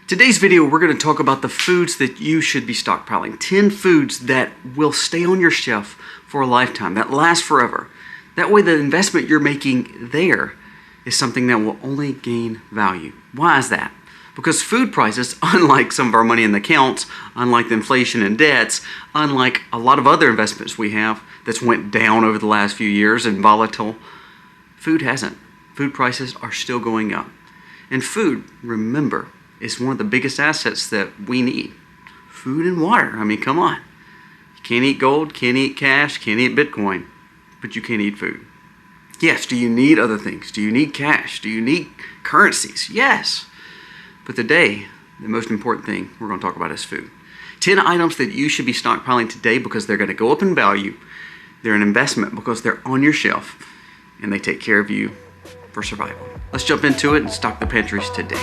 Today's video, we're going to talk about the foods that you should be stockpiling. 10 foods that will stay on your shelf for a lifetime, that last forever. That way the investment you're making there is something that will only gain value. Why is that? Because food prices, unlike some of our money in the accounts, unlike the inflation and debts, unlike a lot of other investments we have that's went down over the last few years and volatile, food hasn't. Food prices are still going up. And food, remember, is one of the biggest assets that we need. Food and water. I mean, come on. You can't eat gold, can't eat cash, can't eat Bitcoin, but you can't eat food. Yes, do you need other things? Do you need cash? Do you need currencies? Yes. But today, the most important thing we're going to talk about is food. 10 items that you should be stockpiling today because they're going to go up in value. They're an investment because they're on your shelf and they take care of you for survival. Let's jump into it and stock the pantries today.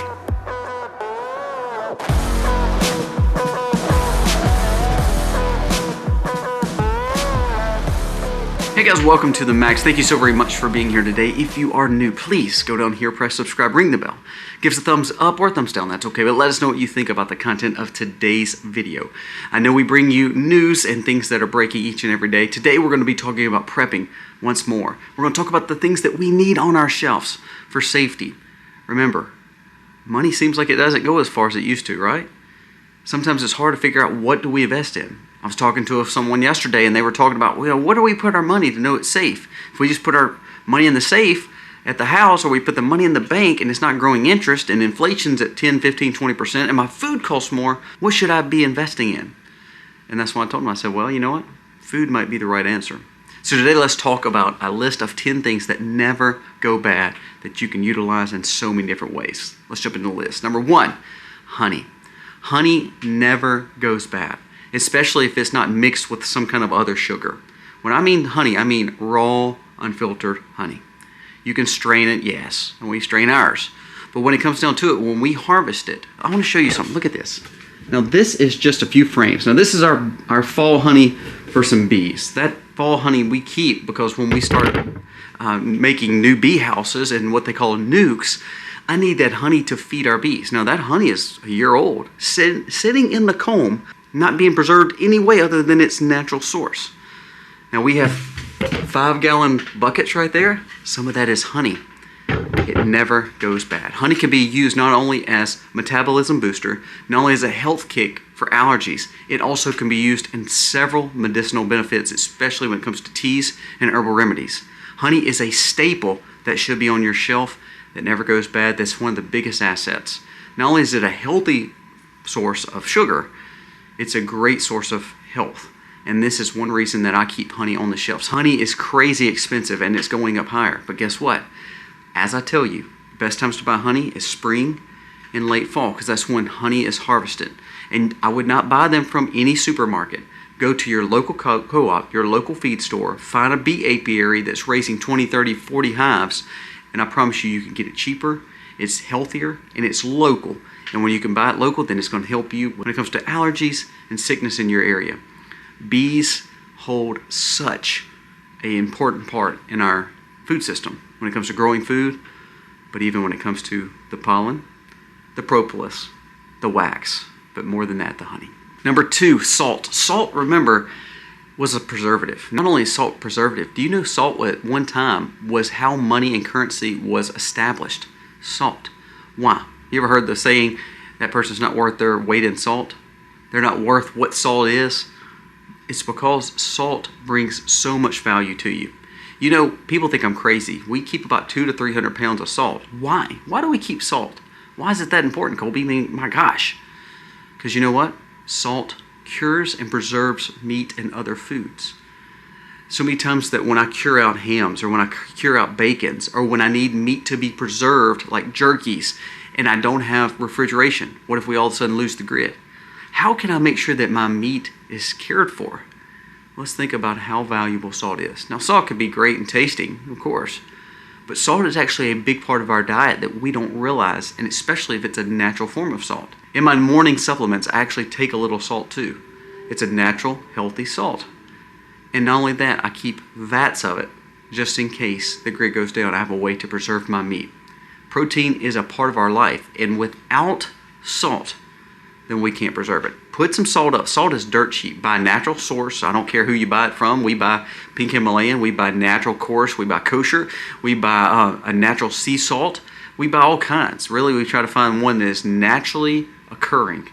Hey guys, welcome to The Max. Thank you so very much for being here today. If you are new, please go down here, press subscribe, ring the bell. Give us a thumbs up or a thumbs down, that's okay, but let us know what you think about the content of today's video. I know we bring you news and things that are breaking each and every day. Today we're going to be talking about prepping once more. We're going to talk about the things that we need on our shelves for safety. Remember, money seems like it doesn't go as far as it used to, right? Sometimes it's hard to figure out what do we invest in. I was talking to someone yesterday and they were talking about, well, where do we put our money to know it's safe? If we just put our money in the safe at the house, or we put the money in the bank and it's not growing interest and inflation's at 10, 15, 20% and my food costs more, what should I be investing in? And that's why I told them, I said, well, you know what? Food might be the right answer. So today let's talk about a list of 10 things that never go bad that you can utilize in so many different ways. Let's jump into the list. Number 1, honey. Honey never goes bad, especially if it's not mixed with some kind of other sugar. When I mean honey, I mean raw, unfiltered honey. You can strain it, yes, and we strain ours. But when it comes down to it, when we harvest it, I want to show you something. Look at this. Now this is just a few frames. Now this is our fall honey for some bees. That fall honey we keep because when we start making new bee houses and what they call nukes, I need that honey to feed our bees. Now that honey is a year old, sitting in the comb, not being preserved any way other than its natural source. Now we have 5-gallon buckets right there. Some of that is honey. It never goes bad. Honey can be used not only as metabolism booster, not only as a health kick for allergies, it also can be used in several medicinal benefits, especially when it comes to teas and herbal remedies. Honey is a staple that should be on your shelf that never goes bad. That's one of the biggest assets. Not only is it a healthy source of sugar, it's a great source of health. And this is one reason that I keep honey on the shelves. Honey is crazy expensive and it's going up higher. But guess what? As I tell you, best times to buy honey is spring and late fall because that's when honey is harvested. And I would not buy them from any supermarket. Go to your local co-op, your local feed store, find a bee apiary that's raising 20, 30, 40 hives, and I promise you, you can get it cheaper, it's healthier, and it's local. And when you can buy it local, then it's going to help you when it comes to allergies and sickness in your area. Bees hold such an important part in our food system when it comes to growing food, but even when it comes to the pollen, the propolis, the wax, but more than that, the honey. Number 2, salt. Salt, remember, was a preservative. Not only is salt preservative, do you know salt at one time was how money and currency was established? Salt. Why? You ever heard the saying, that person's not worth their weight in salt? They're not worth what salt is? It's because salt brings so much value to you. You know, people think I'm crazy. We keep about 200 to 300 pounds of salt. Why? Why do we keep salt? Why is it that important, Colby? I mean, my gosh. Because you know what? Salt cures and preserves meat and other foods. So many times that when I cure out hams or when I cure out bacons or when I need meat to be preserved like jerkies and I don't have refrigeration, what if we all of a sudden lose the grid? How can I make sure that my meat is cared for? Let's think about how valuable salt is. Now salt can be great and tasting, of course, but salt is actually a big part of our diet that we don't realize, and especially if it's a natural form of salt. In my morning supplements, I actually take a little salt too. It's a natural, healthy salt. And not only that, I keep vats of it just in case the grid goes down. I have a way to preserve my meat. Protein is a part of our life, and without salt, then we can't preserve it. Put some salt up. Salt is dirt cheap. Buy a natural source. I don't care who you buy it from. We buy pink Himalayan. We buy natural coarse. We buy kosher. We buy a natural sea salt. We buy all kinds. Really, we try to find one that is naturally occurring.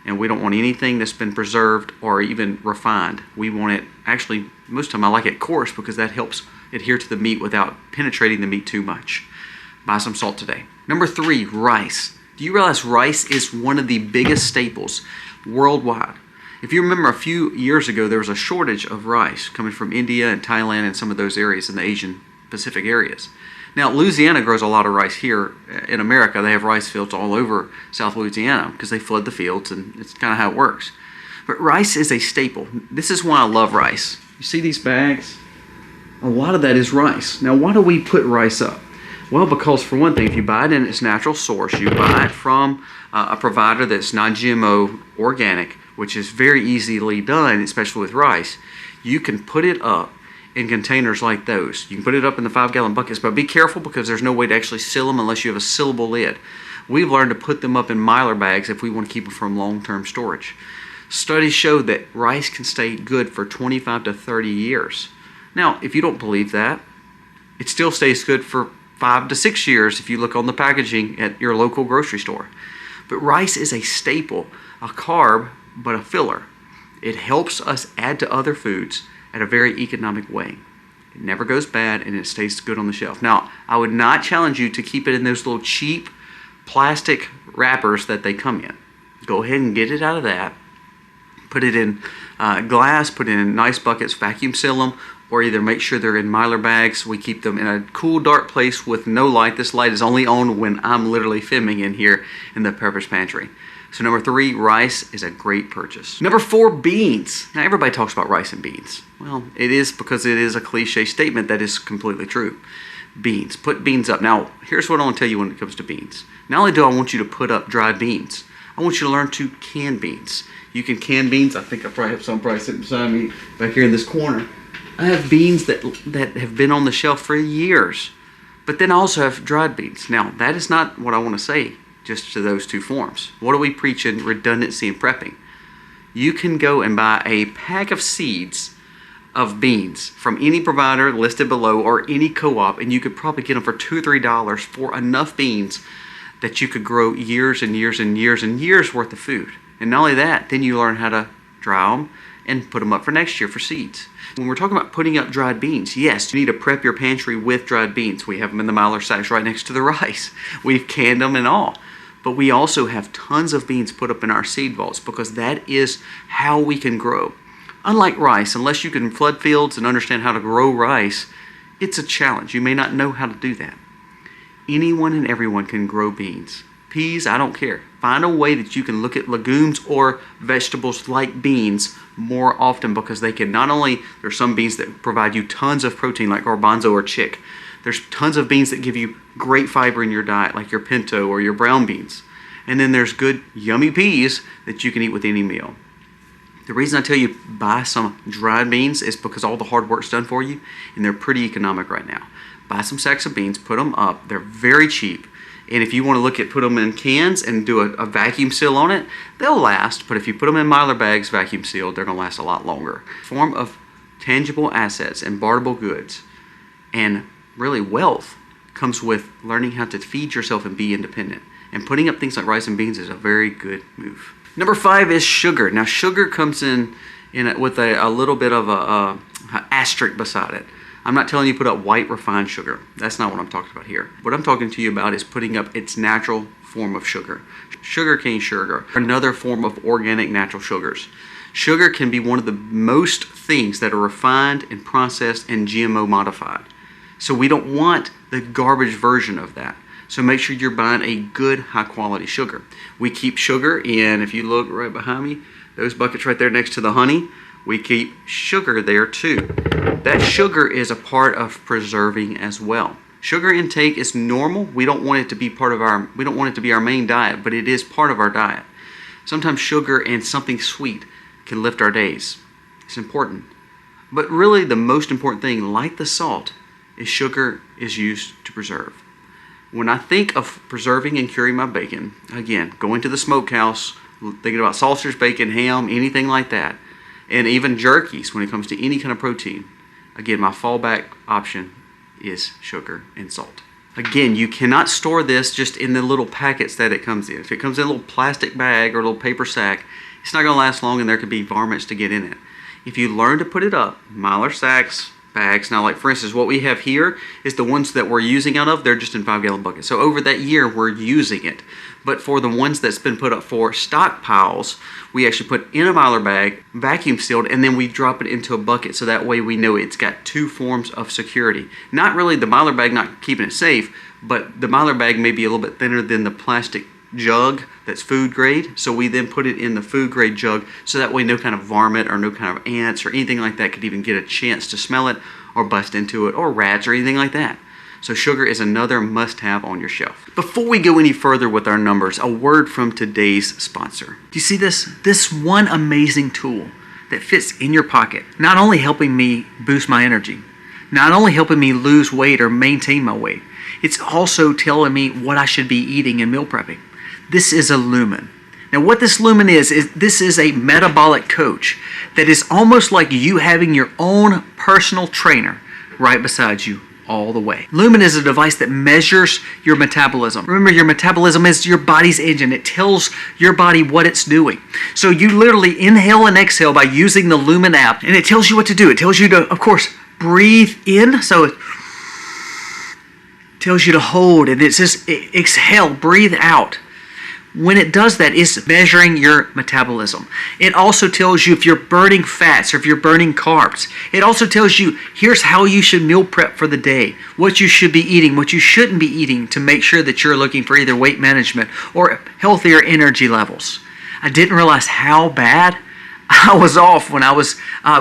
And we don't want anything that's been preserved or even refined. We want it, actually, most of the time I like it coarse because that helps adhere to the meat without penetrating the meat too much. Buy some salt today. Number 3, rice. Do you realize rice is one of the biggest staples worldwide? If you remember a few years ago, there was a shortage of rice coming from India and Thailand and some of those areas in the Asian Pacific areas. Now, Louisiana grows a lot of rice here. In America, they have rice fields all over South Louisiana because they flood the fields, and it's kind of how it works. But rice is a staple. This is why I love rice. You see these bags? A lot of that is rice. Now, why do we put rice up? Well, because for one thing, if you buy it in its natural source, you buy it from a provider that's non-GMO organic, which is very easily done, especially with rice, you can put it up in containers like those. You can put it up in the 5-gallon buckets, but be careful because there's no way to actually seal them unless you have a sealable lid. We've learned to put them up in mylar bags if we want to keep them from long-term storage. Studies show that rice can stay good for 25 to 30 years. Now, if you don't believe that, it still stays good for 5 to 6 years if you look on the packaging at your local grocery store. But rice is a staple, a carb, but a filler. It helps us add to other foods at a very economic way. It never goes bad and it stays good on the shelf. Now, I would not challenge you to keep it in those little cheap plastic wrappers that they come in. Go ahead and get it out of that. Put it in glass, put it in nice buckets, vacuum seal them, or either make sure they're in mylar bags. We keep them in a cool, dark place with no light. This light is only on when I'm literally filming in here in the Prepper's Pantry. So number 3, rice is a great purchase. Number 4, beans. Now everybody talks about rice and beans. Well, it is because it is a cliche statement that is completely true. Beans. Put beans up. Now, here's what I want to tell you when it comes to beans. Not only do I want you to put up dried beans, I want you to learn to can beans. You can can beans. I think I probably have some probably sitting beside me back here in this corner. I have beans that have been on the shelf for years, but then I also have dried beans. Now, that is not what I want to say just to those 2 forms. What do we preach in redundancy and prepping? You can go and buy a pack of seeds of beans from any provider listed below or any co-op, and you could probably get them for $2 or $3 for enough beans that you could grow years and years and years and years worth of food. And not only that, then you learn how to dry them and put them up for next year for seeds. When we're talking about putting up dried beans, yes, you need to prep your pantry with dried beans. We have them in the mylar sacks right next to the rice. We've canned them and all. But we also have tons of beans put up in our seed vaults because that is how we can grow. Unlike rice, unless you can flood fields and understand how to grow rice, it's a challenge. You may not know how to do that. Anyone and everyone can grow beans. Peas, I don't care. Find a way that you can look at legumes or vegetables like beans more often because they can not only, there's some beans that provide you tons of protein like garbanzo or chick. There's tons of beans that give you great fiber in your diet like your pinto or your brown beans. And then there's good yummy peas that you can eat with any meal. The reason I tell you buy some dried beans is because all the hard work's done for you and they're pretty economic right now. Buy some sacks of beans, put them up. They're very cheap. And if you want to look at put them in cans and do a vacuum seal on it, they'll last. But if you put them in mylar bags, vacuum sealed, they're going to last a lot longer. Form of tangible assets and barterable goods and really wealth comes with learning how to feed yourself and be independent. And putting up things like rice and beans is a very good move. Number 5 is sugar. Now sugar comes in with a little bit of a asterisk beside it. I'm not telling you to put up white refined sugar. That's not what I'm talking about here. What I'm talking to you about is putting up its natural form of sugar. Sugarcane sugar, another form of organic natural sugars. Sugar can be one of the most things that are refined and processed and GMO modified. So we don't want the garbage version of that. So make sure you're buying a good high quality sugar. We keep sugar in, if you look right behind me, those buckets right there next to the honey, we keep sugar there too. That sugar is a part of preserving as well. Sugar intake is normal. We don't want it to be our main diet, but it is part of our diet. Sometimes sugar and something sweet can lift our days. It's important. But really the most important thing, like the salt, is sugar is used to preserve. When I think of preserving and curing my bacon, again, going to the smokehouse, thinking about sausage, bacon, ham, anything like that, and even jerkies when it comes to any kind of protein, again, my fallback option is sugar and salt. Again, you cannot store this just in the little packets that it comes in. If it comes in a little plastic bag or a little paper sack, it's not going to last long and there could be varmints to get in it. If you learn to put it up, Mylar sacks, bags. Now, like for instance, what we have here is the ones that we're using out of, they're just in 5-gallon buckets. So over that year, we're using it. But for the ones that's been put up for stockpiles, we actually put in a Mylar bag, vacuum sealed, and then we drop it into a bucket so that way we know it's got 2 forms of security. Not really the Mylar bag not keeping it safe, but the Mylar bag may be a little bit thinner than the plastic jug that's food grade, so we then put it in the food grade jug so that way no kind of varmint or no kind of ants or anything like that could even get a chance to smell it or bust into it, or rats or anything like that. So sugar is another must-have on your shelf. Before we go any further with our numbers, a word from today's sponsor. Do you see this? This one amazing tool that fits in your pocket, not only helping me boost my energy, not only helping me lose weight or maintain my weight, it's also telling me what I should be eating in meal prepping. This is a Lumen. Now what this Lumen is this is a metabolic coach that is almost like you having your own personal trainer right beside you all the way. Lumen is a device that measures your metabolism. Remember, your metabolism is your body's engine. It tells your body what it's doing. So you literally inhale and exhale by using the Lumen app, and it tells you what to do. It tells you to, of course, breathe in. So it tells you to hold, and it says exhale, breathe out. When it does that, it's measuring your metabolism. It also tells you if you're burning fats or if you're burning carbs. It also tells you here's how you should meal prep for the day, what you should be eating, what you shouldn't be eating to make sure that you're looking for either weight management or healthier energy levels. I didn't realize how bad I was off when I was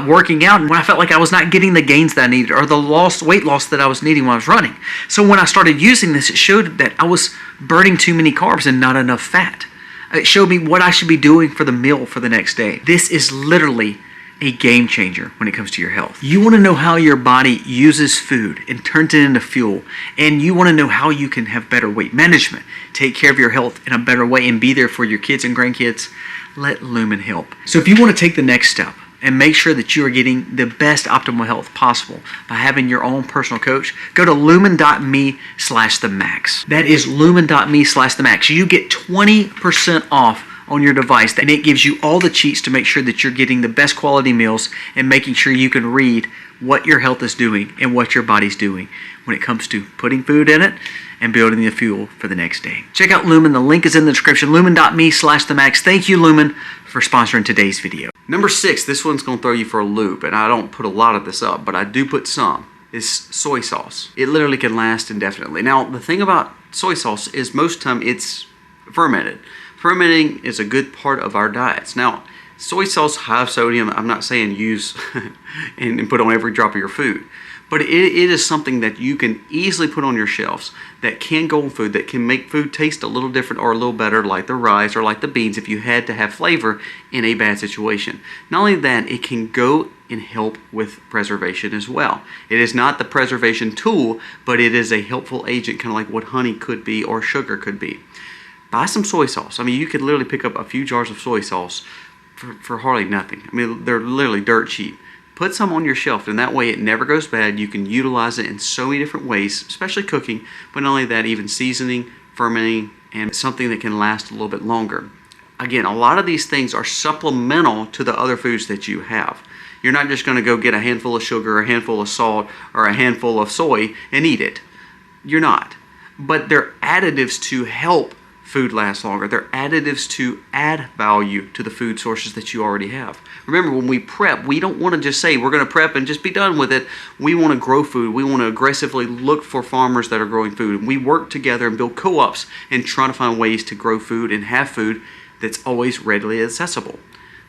working out and when I felt like I was not getting the gains that I needed or the weight loss that I was needing when I was running. So when I started using this, it showed that I was burning too many carbs and not enough fat. It showed me what I should be doing for the meal for the next day. This is literally a game changer when it comes to your health. You want to know how your body uses food and turns it into fuel, and you want to know how you can have better weight management, take care of your health in a better way, and be there for your kids and grandkids. Let Lumen help. So if you want to take the next step and make sure that you are getting the best optimal health possible by having your own personal coach, go to lumen.me/themax. That is lumen.me/themax. You get 20% off on your device, and it gives you all the cheats to make sure that you're getting the best quality meals and making sure you can read what your health is doing and what your body's doing when it comes to putting food in it and building the fuel for the next day. Check out Lumen. The link is in the description, lumen.me/themax. Thank you, Lumen, for sponsoring today's video. Number 6, this one's going to throw you for a loop, and I don't put a lot of this up, but I do put some, is soy sauce. It literally can last indefinitely. Now, the thing about soy sauce is most of the time it's fermented. Fermenting is a good part of our diets. Now, soy sauce, high sodium, I'm not saying use and put on every drop of your food. But it is something that you can easily put on your shelves that can go in food, that can make food taste a little different or a little better, like the rice or like the beans if you had to have flavor in a bad situation. Not only that, it can go and help with preservation as well. It is not the preservation tool, but it is a helpful agent, kind of like what honey could be or sugar could be. Buy some soy sauce. I mean, you could literally pick up a few jars of soy sauce for hardly nothing. I mean, they're literally dirt cheap. Put some on your shelf, and that way it never goes bad. You can utilize it in so many different ways, especially cooking, but not only that, even seasoning, fermenting, and something that can last a little bit longer. Again, a lot of these things are supplemental to the other foods that you have. You're not just going to go get a handful of sugar, a handful of salt, or a handful of soy and eat it. You're not. But they're additives to help food last longer. They're additives to add value to the food sources that you already have. Remember, when we prep, we don't want to just say we're going to prep and just be done with it. We want to grow food. We want to aggressively look for farmers that are growing food. And we work together and build co-ops and try to find ways to grow food and have food that's always readily accessible.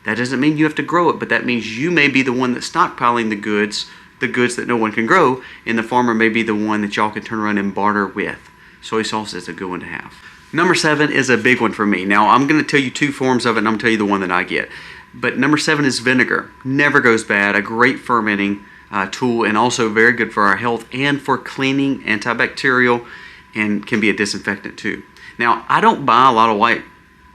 That doesn't mean you have to grow it, but that means you may be the one that's stockpiling the goods that no one can grow, and the farmer may be the one that y'all can turn around and barter with. Soy sauce is a good one to have. Number 7 is a big one for me. Now, I'm going to tell you 2 forms of it, and I'm going to tell you the one that I get. But number 7 is vinegar. Never goes bad. A great fermenting tool, and also very good for our health and for cleaning, antibacterial, and can be a disinfectant too. Now, I don't buy a lot of white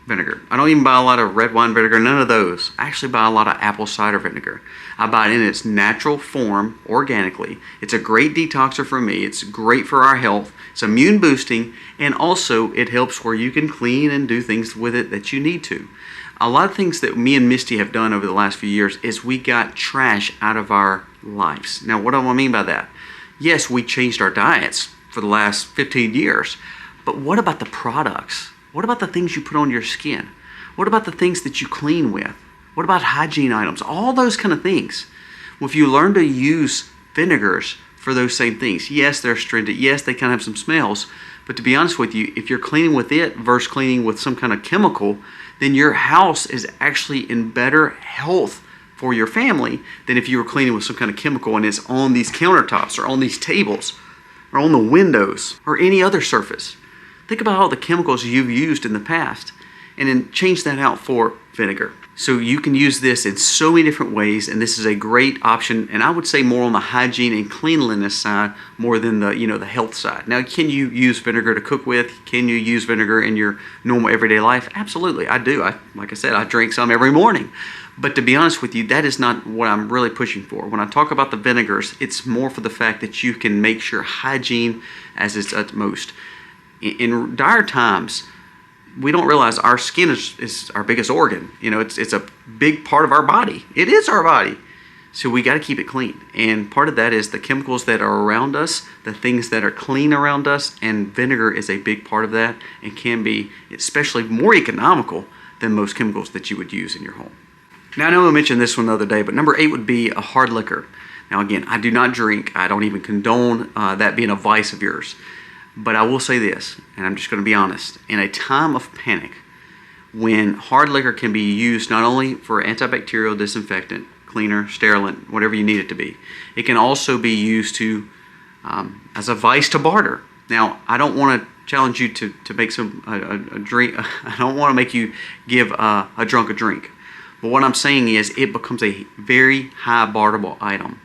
vinegar. I don't even buy a lot of red wine vinegar, none of those. I actually buy a lot of apple cider vinegar. I buy it in its natural form, organically. It's a great detoxer for me. It's great for our health. It's immune boosting, and also it helps where you can clean and do things with it that you need to. A lot of things that me and Misty have done over the last few years is we got trash out of our lives. Now, what do I mean by that? Yes, we changed our diets for the last 15 years, but what about the products? What about the things you put on your skin? What about the things that you clean with? What about hygiene items? All those kind of things. Well, if you learn to use vinegars for those same things, yes, they're astringent, yes, they kind of have some smells, but to be honest with you, if you're cleaning with it versus cleaning with some kind of chemical, then your house is actually in better health for your family than if you were cleaning with some kind of chemical and it's on these countertops or on these tables or on the windows or any other surface. Think about all the chemicals you've used in the past and then change that out for vinegar. So you can use this in so many different ways, and this is a great option, and I would say more on the hygiene and cleanliness side more than the the health side. Now, can you use vinegar to cook with? Can you use vinegar in your normal everyday life? Absolutely, I do. Like I said, I drink some every morning. But to be honest with you, that is not what I'm really pushing for. When I talk about the vinegars, it's more for the fact that you can make sure hygiene as its utmost. In dire times, we don't realize our skin is our biggest organ. It's a big part of our body. It is our body. So we got to keep it clean. And part of that is the chemicals that are around us, the things that are clean around us, and vinegar is a big part of that and can be especially more economical than most chemicals that you would use in your home. Now, I know I mentioned this one the other day, but number 8 would be a hard liquor. Now, again, I do not drink. I don't even condone that being a vice of yours. But I will say this, and I'm just going to be honest. In a time of panic, when hard liquor can be used not only for antibacterial, disinfectant, cleaner, sterilant, whatever you need it to be, it can also be used to as a vice to barter. Now, I don't want to challenge you to make a drink. I don't want to make you give a drunk a drink. But what I'm saying is it becomes a very high barterable item.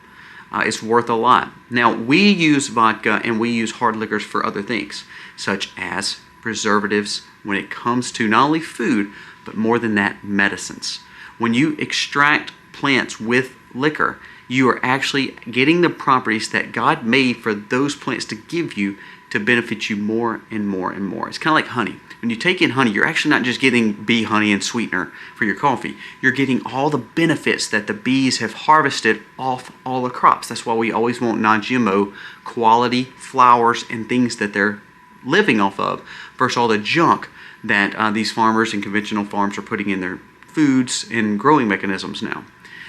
It's worth a lot. Now, we use vodka and we use hard liquors for other things, such as preservatives when it comes to not only food, but more than that, medicines. When you extract plants with liquor, you are actually getting the properties that God made for those plants to give you to benefit you more and more and more. It's kind of like honey. When you take in honey, you're actually not just getting bee honey and sweetener for your coffee. You're getting all the benefits that the bees have harvested off all the crops. That's why we always want non-GMO quality flowers and things that they're living off of versus all the junk that these farmers and conventional farms are putting in their foods and growing mechanisms now.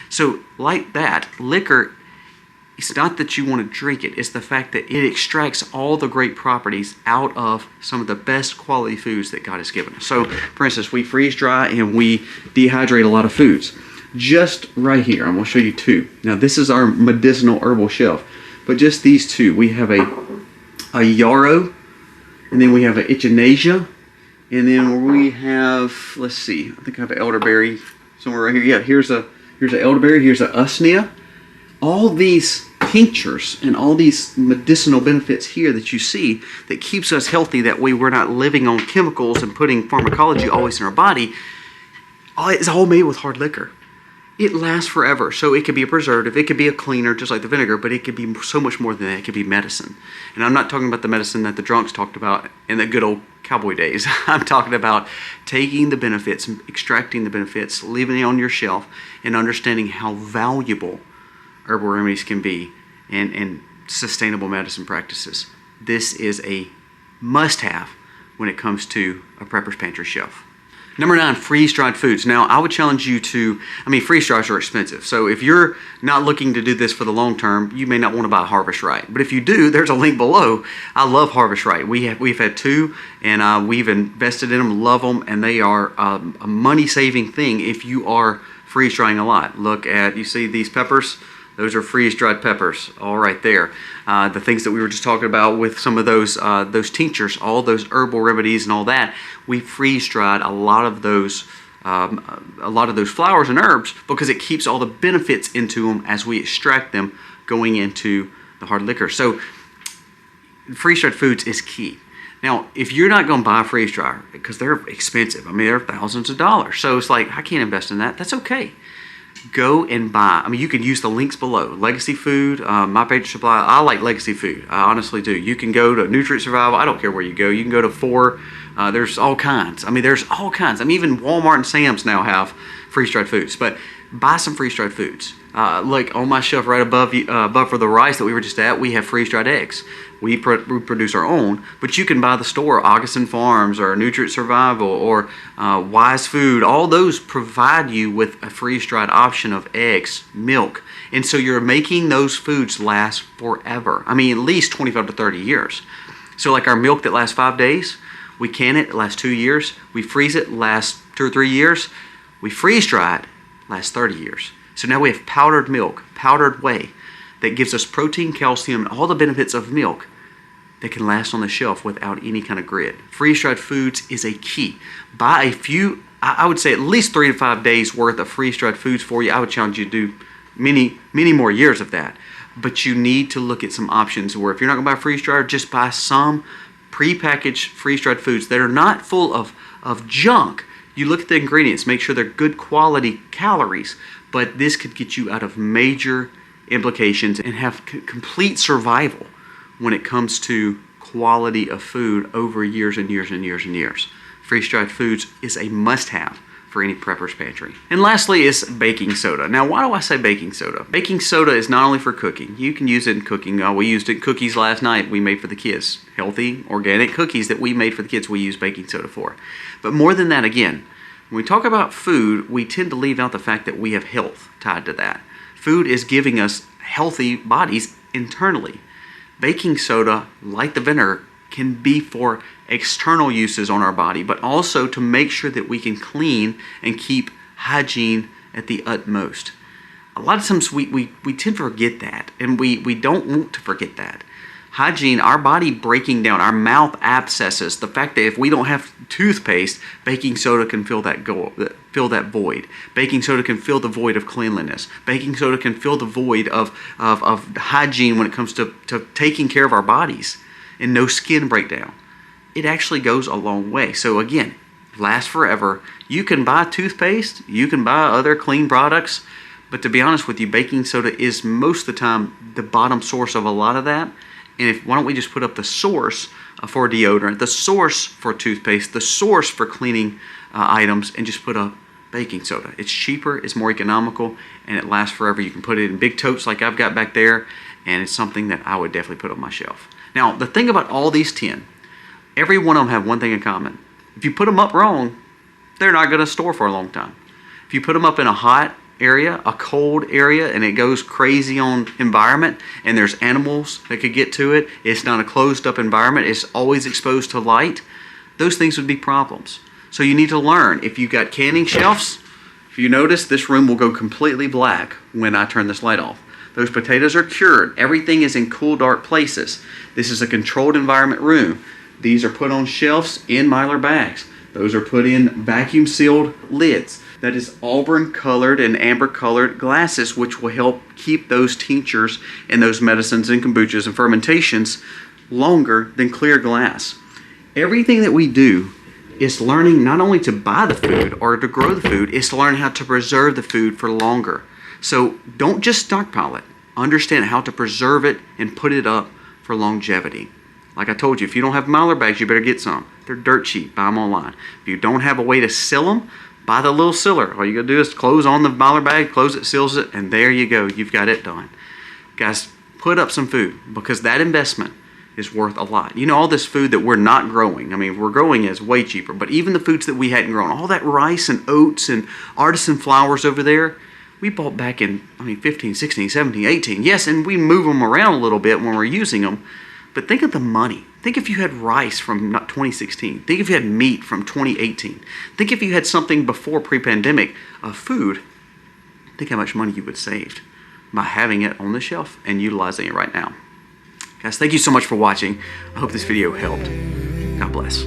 So like that, liquor, it's not that you want to drink it, it's the fact that it extracts all the great properties out of some of the best quality foods that God has given us. So, for instance, we freeze dry and we dehydrate a lot of foods. Just right here, I'm going to show you 2. Now, this is our medicinal herbal shelf, but just these 2. We have a yarrow, and then we have an echinacea, and then we have, let's see, I think I have an elderberry somewhere right here. Yeah, here's an elderberry, here's an usnea. All these tinctures and all these medicinal benefits here that you see that keeps us healthy, that way we're not living on chemicals and putting pharmacology always in our body, it's all made with hard liquor. It lasts forever. So it could be a preservative, it could be a cleaner just like the vinegar, but it could be so much more than that. It could be medicine. And I'm not talking about the medicine that the drunks talked about in the good old cowboy days. I'm talking about taking the benefits, extracting the benefits, leaving it on your shelf, and understanding how valuable herbal remedies can be and sustainable medicine practices. This is a must-have when it comes to a prepper's pantry shelf. Number 9, freeze-dried foods. Now, I would challenge you to, freeze dryers are expensive. So if you're not looking to do this for the long term, you may not want to buy Harvest Right. But if you do, there's a link below. I love Harvest Right. We've had 2, and we've invested in them, love them, and they are a money-saving thing if you are freeze-drying a lot. Look at, you see these peppers? Those are freeze-dried peppers, all right there. The things that we were just talking about with some of those tinctures, all those herbal remedies and all that, we freeze-dried a lot of those flowers and herbs because it keeps all the benefits into them as we extract them going into the hard liquor. So freeze-dried foods is key. Now, if you're not going to buy a freeze dryer, because they're expensive, I mean, they're thousands of dollars. So it's like, I can't invest in that. That's okay. Go and buy. I mean, you can use the links below. Legacy Food, My Patriot Supply. I like Legacy Food. I honestly do. You can go to Nutrient Survival. I don't care where you go. You can go to 4. There's all kinds. I mean, there's all kinds. I mean, even Walmart and Sam's now have freeze-dried foods. But buy some freeze-dried foods. Like on my shelf right above for the rice that we were just at, we have freeze-dried eggs. We produce our own, but you can buy the store, Augustin Farms or Nutrient Survival or Wise Food. All those provide you with a freeze-dried option of eggs, milk. And so you're making those foods last forever. I mean, at least 25 to 30 years. So like our milk that lasts 5 days, we can it lasts 2 years. We freeze it, lasts 2 or 3 years. We freeze-dry it, lasts 30 years. So now we have powdered milk, powdered whey, that gives us protein, calcium, and all the benefits of milk that can last on the shelf without any kind of grit. Freeze-dried foods is a key. Buy a few, I would say at least 3 to 5 days worth of freeze-dried foods for you. I would challenge you to do many more years of that. But you need to look at some options where if you're not going to buy a freeze dryer, just buy some prepackaged freeze-dried foods that are not full of junk. You look at the ingredients, make sure they're good quality calories, but this could get you out of major implications and have complete survival when it comes to quality of food over years and years and years and years. Freeze-dried foods is a must-have for any prepper's pantry. And lastly is baking soda. Now, why do I say baking soda? Baking soda is not only for cooking. You can use it in cooking. We used it in cookies last night we made for the kids. Healthy, organic cookies that we made for the kids, we use baking soda for. But more than that, again, when we talk about food, we tend to leave out the fact that we have health tied to that. Food is giving us healthy bodies internally. Baking soda, like the vinegar, can be for external uses on our body, but also to make sure that we can clean and keep hygiene at the utmost. A lot of times we tend to forget that, and we don't want to forget that. Hygiene, our body breaking down, our mouth abscesses, the fact that if we don't have toothpaste, baking soda can fill that void. Baking soda can fill the void of cleanliness. Baking soda can fill the void of hygiene when it comes to taking care of our bodies and no skin breakdown. It actually goes a long way. So again, lasts forever. You can buy toothpaste, you can buy other clean products, but to be honest with you, baking soda is most of the time the bottom source of a lot of that. And why don't we just put up the source for deodorant, the source for toothpaste, the source for cleaning items, and just put up baking soda. It's cheaper, it's more economical, and it lasts forever. You can put it in big totes like I've got back there, and it's something that I would definitely put on my shelf. Now, the thing about all these 10, every one of them have one thing in common. If you put them up wrong, they're not going to store for a long time. If you put them up in a hot area, a cold area, and it goes crazy on environment, and there's animals that could get to it, it's not a closed up environment, it's always exposed to light, those things would be problems. So you need to learn. If you've got canning shelves, if you notice, this room will go completely black when I turn this light off. Those potatoes are cured. Everything is in cool, dark places. This is a controlled environment room. These are put on shelves in Mylar bags. Those are put in vacuum sealed lids. That is auburn colored and amber colored glasses, which will help keep those tinctures and those medicines and kombuchas and fermentations longer than clear glass. Everything that we do is learning not only to buy the food or to grow the food, it's to learn how to preserve the food for longer. So don't just stockpile it. Understand how to preserve it and put it up for longevity. Like I told you, if you don't have Mylar bags, you better get some. They're dirt cheap. Buy them online. If you don't have a way to seal them, buy the little sealer. All you gotta do is close on the Mylar bag, close it, seals it, and there you go. You've got it done. Guys, put up some food because that investment is worth a lot. You know, all this food that we're not growing, I mean, we're growing is way cheaper, but even the foods that we hadn't grown, all that rice and oats and artisan flours over there, we bought back in, 15, 16, 17, 18. Yes, and we move them around a little bit when we're using them, but think of the money. Think if you had rice from 2016. Think if you had meat from 2018. Think if you had something before pre-pandemic of food. Think how much money you would have saved by having it on the shelf and utilizing it right now. Guys, thank you so much for watching. I hope this video helped. God bless.